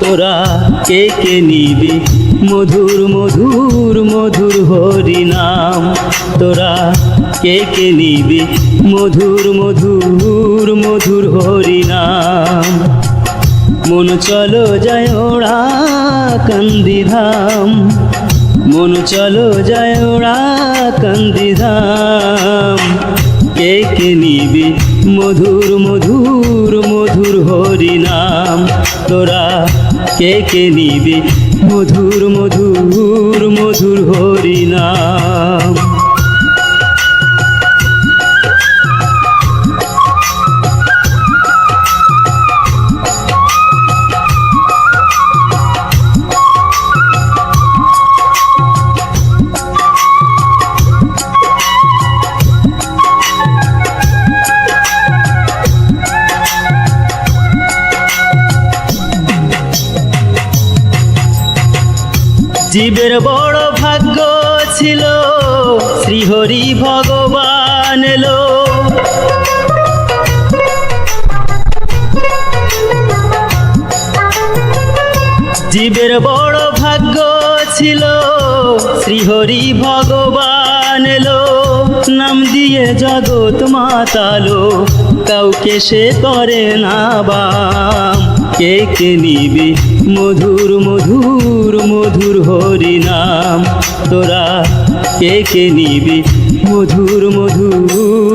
তোরা কে কে নিবি মধুর মধুর মধুর হরি নাম, তোরা কে কে নিবি মধুর মধুর মধুর হরি নাম। মন চলো যায় ওড়া কান্দিধাম, মন চলো যায় ওড়া কান্দিধাম। কে কে নিবি মধুর মধুর মধুর হরি নাম, তোরা কে কে নিবি মধুর মধুর মধুর হরি নাম। জীবের বড় ভাগ্য ছিল শ্রীহরি ভগবান এলো, জীবের বড় ভাগ্য ছিল শ্রীহরি ভগবান এলো। নাম দিয়ে জগৎ মাতালো, কাউকে সে করে না বাম। কে কে নিবি মধুর মধুর মধুর হরি নাম, তোরা কে কে নিবি মধুর মধুর